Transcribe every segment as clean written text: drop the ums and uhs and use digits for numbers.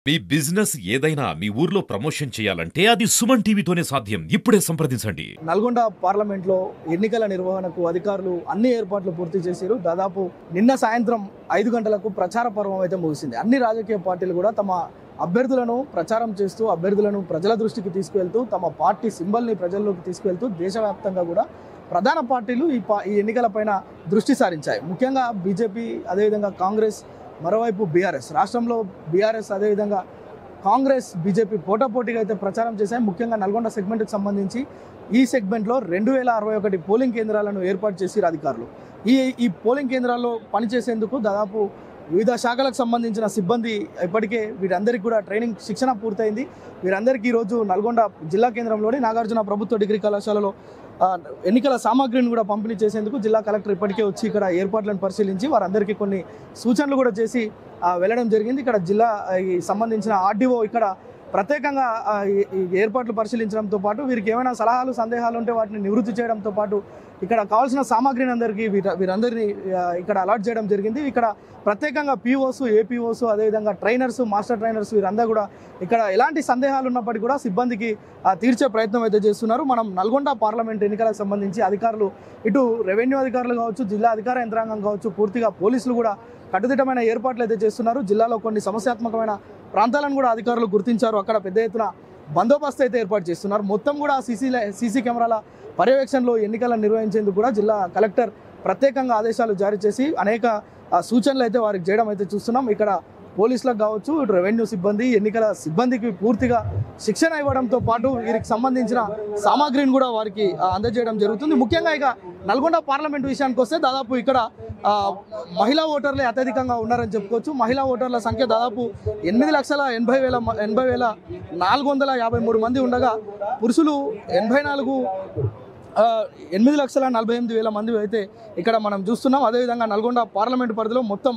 మీ business ఏదైనా మీ ఊర్లో promotion చేయాలంటే అది సుమన్ టీవీతోనే సాధ్యం. ఇప్పుడే సంప్రదించండి. నల్గొండ పార్లమెంట్లో ఎన్నికల నిర్వహణకు అధికారులు అన్ని ఏర్పాట్లు పూర్తి చేశారు. దాదాపు నిన్న సాయంత్రం 5 గంటలకు ప్రచార పర్వం అయితే ముగిసింది. అన్ని రాజకీయ పార్టీలు కూడా తమ అభ్యర్థులను ప్రచారం చేస్తూ అభ్యర్థులను ప్రజల దృష్టికి తీసుకువెళ్తూ తమ పార్టీ సింబల్ని ప్రజల్లోకి తీసుకువెళ్తూ దేశవ్యాప్తంగా కూడా ప్రధాన పార్టీలు ఈ ఎన్నికలపైన దృష్టి సారించాయి. ముఖ్యంగా బీజేపీ, అదేవిధంగా కాంగ్రెస్, మరోవైపు బీఆర్ఎస్. రాష్ట్రంలో బీఆర్ఎస్ అదేవిధంగా కాంగ్రెస్, బీజేపీ పోటాపోటీగా అయితే ప్రచారం చేశాయి. ముఖ్యంగా నల్గొండ సెగ్మెంట్కి సంబంధించి ఈ సెగ్మెంట్లో 2061 పోలింగ్ కేంద్రాలను ఏర్పాటు చేసి అధికారులు ఈ పోలింగ్ కేంద్రాల్లో పనిచేసేందుకు దాదాపు వివిధ శాఖలకు సంబంధించిన సిబ్బంది ఇప్పటికే వీరందరికీ కూడా ట్రైనింగ్ శిక్షణ పూర్తయింది. వీరందరికీ ఈరోజు నల్గొండ జిల్లా కేంద్రంలోని నాగార్జున ప్రభుత్వ డిగ్రీ కళాశాలలో ఎన్నికల సామాగ్రిని కూడా పంపిణీ చేసేందుకు జిల్లా కలెక్టర్ ఇప్పటికే వచ్చి ఇక్కడ ఏర్పాట్లను పరిశీలించి వారందరికీ కొన్ని సూచనలు కూడా చేసి వెళ్ళడం జరిగింది. ఇక్కడ జిల్లా సంబంధించిన ఆర్డీఓ ఇక్కడ ప్రత్యేకంగా ఈ ఏర్పాట్లు పరిశీలించడంతో పాటు వీరికి ఏమైనా సలహాలు, సందేహాలు ఉంటే వాటిని నివృత్తి చేయడంతో పాటు ఇక్కడ కావాల్సిన సామాగ్రిని అందరికీ వీరందరినీ ఇక్కడ అలాట్ చేయడం జరిగింది. ఇక్కడ ప్రత్యేకంగా పీఓస్, ఏపీఓస్, అదేవిధంగా ట్రైనర్స్, మాస్టర్ ట్రైనర్స్ వీరందరూ కూడా ఇక్కడ ఎలాంటి సందేహాలు ఉన్నప్పటికీ కూడా సిబ్బందికి తీర్చే ప్రయత్నం అయితే చేస్తున్నారు. మనం నల్గొండ పార్లమెంట్ ఎన్నికలకు సంబంధించి అధికారులు, ఇటు రెవెన్యూ అధికారులు కావచ్చు, జిల్లా అధికార యంత్రాంగం కావచ్చు, పూర్తిగా పోలీసులు కూడా కట్టుదిట్టమైన ఏర్పాట్లు అయితే చేస్తున్నారు. జిల్లాలో కొన్ని సమస్యాత్మకమైన ప్రాంతాలను కూడా అధికారులు గుర్తించారు. అక్కడ పెద్ద ఎత్తున బందోబస్తు అయితే ఏర్పాటు చేస్తున్నారు. మొత్తం కూడా సీసీ కెమెరాల పర్యవేక్షణలో ఎన్నికలను నిర్వహించేందుకు కూడా జిల్లా కలెక్టర్ ప్రత్యేకంగా ఆదేశాలు జారీ చేసి అనేక సూచనలు అయితే వారికి చేయడం అయితే చూస్తున్నాం. ఇక్కడ పోలీసులకు కావచ్చు, రెవెన్యూ సిబ్బంది, ఎన్నికల సిబ్బందికి పూర్తిగా శిక్షణ ఇవ్వడంతో పాటు వీరికి సంబంధించిన సామాగ్రిని కూడా వారికి అందజేయడం జరుగుతుంది. ముఖ్యంగా ఇక నల్గొండ పార్లమెంట్ విషయానికి వస్తే దాదాపు ఇక్కడ మహిళా ఓటర్లే అత్యధికంగా ఉన్నారని చెప్పుకోవచ్చు. మహిళా ఓటర్ల సంఖ్య దాదాపు 8,80,453 మంది ఉండగా పురుషులు 8,48,000 మంది అయితే ఇక్కడ మనం చూస్తున్నాం. అదేవిధంగా నల్గొండ పార్లమెంటు పరిధిలో మొత్తం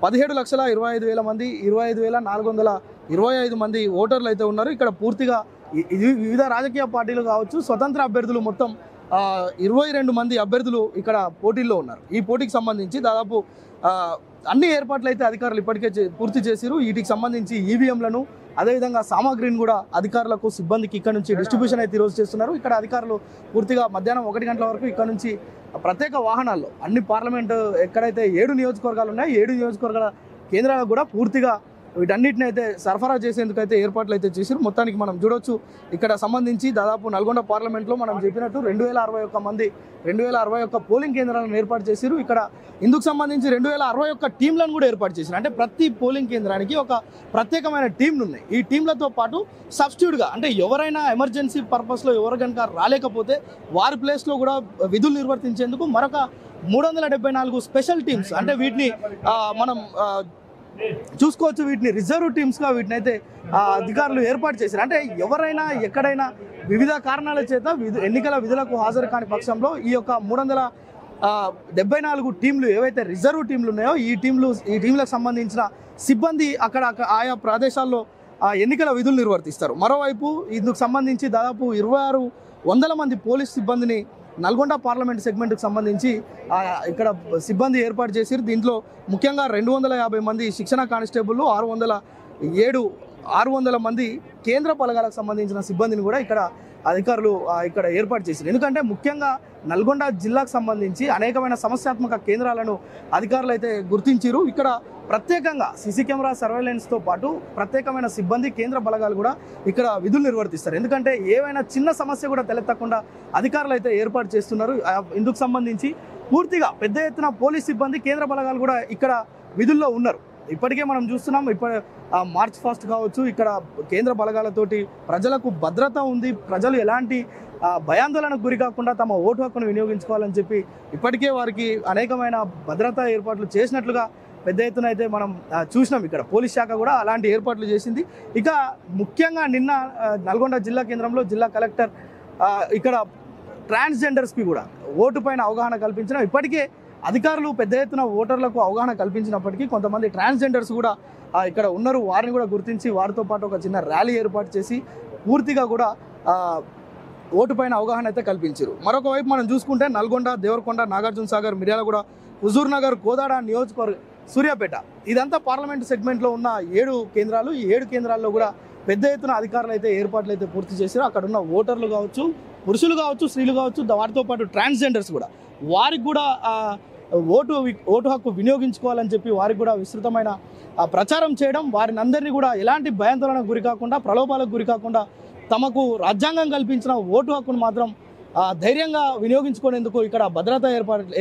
17,25,000 మంది, 25,425 మంది ఓటర్లు అయితే ఉన్నారు. ఇక్కడ పూర్తిగా వివిధ రాజకీయ పార్టీలు కావచ్చు, స్వతంత్ర అభ్యర్థులు మొత్తం 22 మంది అభ్యర్థులు ఇక్కడ పోటీల్లో ఉన్నారు. ఈ పోటీకి సంబంధించి దాదాపు అన్ని ఏర్పాట్లు అయితే అధికారులు ఇప్పటికే పూర్తి చేశారు. వీటికి సంబంధించి ఈవీఎంలను, అదేవిధంగా సామాగ్రిని కూడా అధికారులకు, సిబ్బందికి ఇక్కడ నుంచి డిస్ట్రిబ్యూషన్ అయితే ఈరోజు చేస్తున్నారు. ఇక్కడ అధికారులు పూర్తిగా మధ్యాహ్నం 1 గంటల వరకు ఇక్కడ నుంచి ప్రత్యేక వాహనాల్లో అన్ని పార్లమెంటు ఎక్కడైతే 7 నియోజకవర్గాలు ఉన్నాయో 7 నియోజకవర్గాల కేంద్రాలకు కూడా పూర్తిగా వీటన్నిటిని అయితే సరఫరా చేసేందుకు అయితే ఏర్పాట్లు అయితే చేశారు. మొత్తానికి మనం చూడొచ్చు ఇక్కడ సంబంధించి దాదాపు నల్గొండ పార్లమెంట్లో మనం చెప్పినట్టు 2061 పోలింగ్ కేంద్రాలను ఏర్పాటు చేశారు. ఇక్కడ ఇందుకు సంబంధించి 2061 టీంలను కూడా ఏర్పాటు చేశారు. అంటే ప్రతి పోలింగ్ కేంద్రానికి ఒక ప్రత్యేకమైన టీంలు ఉన్నాయి. ఈ టీంలతో పాటు సబ్స్టిట్యూట్గా, అంటే ఎవరైనా ఎమర్జెన్సీ పర్పస్లో ఎవరు కనుక రాలేకపోతే వారి ప్లేస్లో కూడా విధులు నిర్వర్తించేందుకు మరొక 374 స్పెషల్ టీమ్స్, అంటే వీటిని మనం చూసుకోవచ్చు, వీటిని రిజర్వ్ టీమ్స్గా వీటిని అయితే అధికారులు ఏర్పాటు చేశారు. అంటే ఎవరైనా ఎక్కడైనా వివిధ కారణాల చేత ఎన్నికల విధులకు హాజరు కాని పక్షంలో ఈ యొక్క 374 టీంలు ఏవైతే రిజర్వ్ టీంలు ఉన్నాయో ఈ టీంలకు సంబంధించిన సిబ్బంది అక్కడ ఆయా ప్రదేశాల్లో ఎన్నికల విధులు నిర్వర్తిస్తారు. మరోవైపు ఇందుకు సంబంధించి దాదాపు 2600 మంది పోలీస్ సిబ్బందిని నల్గొండ పార్లమెంట్ సెగ్మెంట్కి సంబంధించి ఇక్కడ సిబ్బంది ఏర్పాటు చేసి దీంట్లో ముఖ్యంగా 250 మంది శిక్షణ కానిస్టేబుల్, 600 మంది కేంద్ర బలగాలకు సంబంధించిన సిబ్బందిని కూడా ఇక్కడ అధికారులు ఇక్కడ ఏర్పాటు చేశారు. ఎందుకంటే ముఖ్యంగా నల్గొండ జిల్లాకు సంబంధించి అనేకమైన సమస్యాత్మక కేంద్రాలను అధికారులు అయితే గుర్తించారు. ఇక్కడ ప్రత్యేకంగా సీసీ కెమెరా సర్వేలెన్స్తో పాటు ప్రత్యేకమైన సిబ్బంది, కేంద్ర బలగాలు కూడా ఇక్కడ విధులు నిర్వర్తిస్తారు. ఎందుకంటే ఏవైనా చిన్న సమస్య కూడా తలెత్తకుండా అధికారులు అయితే ఏర్పాటు చేస్తున్నారు. ఇందుకు సంబంధించి పూర్తిగా పెద్ద ఎత్తున పోలీస్ సిబ్బంది, కేంద్ర బలగాలు కూడా ఇక్కడ విధుల్లో ఉన్నారు. ఇప్పటికే మనం చూస్తున్నాం, మార్చ్ ఫాస్ట్ కావచ్చు, ఇక్కడ కేంద్ర బలగాలతోటి ప్రజలకు భద్రత ఉంది. ప్రజలు ఎలాంటి భయాందోళనకు గురి కాకుండా తమ ఓటు హక్కును వినియోగించుకోవాలని చెప్పి ఇప్పటికే వారికి అనేకమైన భద్రతా ఏర్పాట్లు చేసినట్లుగా పెద్ద ఎత్తున అయితే మనం చూసినాం. ఇక్కడ పోలీస్ శాఖ కూడా అలాంటి ఏర్పాట్లు చేసింది. ఇక ముఖ్యంగా నిన్న నల్గొండ జిల్లా కేంద్రంలో జిల్లా కలెక్టర్ ఇక్కడ ట్రాన్స్జెండర్స్కి కూడా ఓటు పైన అవగాహన కల్పించడం, ఇప్పటికే అధికారులు పెద్ద ఎత్తున ఓటర్లకు అవగాహన కల్పించినప్పటికీ కొంతమంది ట్రాన్స్జెండర్స్ కూడా ఇక్కడ ఉన్నారు. వారిని కూడా గుర్తించి వారితో పాటు ఒక చిన్న ర్యాలీ ఏర్పాటు చేసి పూర్తిగా కూడా ఓటు పైన అవగాహన అయితే కల్పించారు. మరొక వైపు మనం చూసుకుంటే నల్గొండ, దేవరకొండ, నాగార్జున సాగర్, మిర్యాలగూడ, హుజూర్ నగర్, కోదాడ సూర్యాపేట. ఇదంతా పార్లమెంట్ సెగ్మెంట్లో ఉన్న 7 కేంద్రాలు. ఈ 7 కేంద్రాల్లో కూడా పెద్ద ఎత్తున అధికారులు అయితే ఏర్పాట్లు అయితే పూర్తి చేశారు. అక్కడ ఉన్న ఓటర్లు కావచ్చు, పురుషులు కావచ్చు, స్త్రీలు కావచ్చు, వారితో పాటు ట్రాన్స్జెండర్స్ కూడా వారికి కూడా ఓటు హక్కు వినియోగించుకోవాలని చెప్పి వారికి కూడా విస్తృతమైన ప్రచారం చేయడం, వారిని అందరినీ కూడా ఎలాంటి భయాందోళనకు గురి కాకుండా, ప్రలోభాలకు గురి కాకుండా తమకు రాజ్యాంగం కల్పించిన ఓటు హక్కును మాత్రం ధైర్యంగా వినియోగించుకునేందుకు ఇక్కడ భద్రతా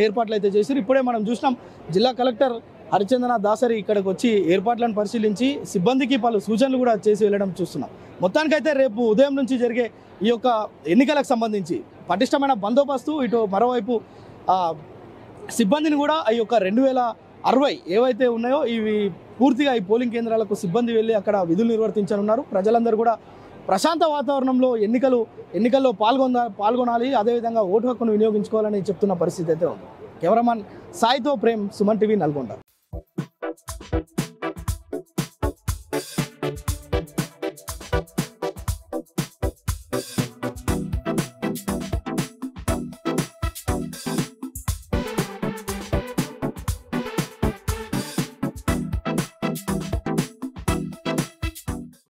ఏర్పాట్లు అయితే చేశారు. ఇప్పుడే మనం చూసినాం, జిల్లా కలెక్టర్ హరిచందన దాసరి ఇక్కడికి వచ్చి ఏర్పాట్లను పరిశీలించి సిబ్బందికి పలు సూచనలు కూడా చేసి వెళ్ళడం చూస్తున్నాం. మొత్తానికైతే రేపు ఉదయం నుంచి జరిగే ఈ యొక్క ఎన్నికలకు సంబంధించి పటిష్టమైన బందోబస్తు, ఇటు మరోవైపు సిబ్బందిని కూడా ఈ యొక్క 2060 ఏవైతే ఉన్నాయో ఇవి పూర్తిగా ఈ పోలింగ్ కేంద్రాలకు సిబ్బంది వెళ్ళి అక్కడ విధులు నిర్వర్తించనున్నారు. ప్రజలందరూ కూడా ప్రశాంత వాతావరణంలో ఎన్నికల్లో పాల్గొనాలి, అదేవిధంగా ఓటు హక్కును వినియోగించుకోవాలని చెప్తున్న పరిస్థితి అయితే ఉంది. కెమెరామాన్ సాయితో ప్రేమ్, సుమన్ టీవీ, నల్గొండ.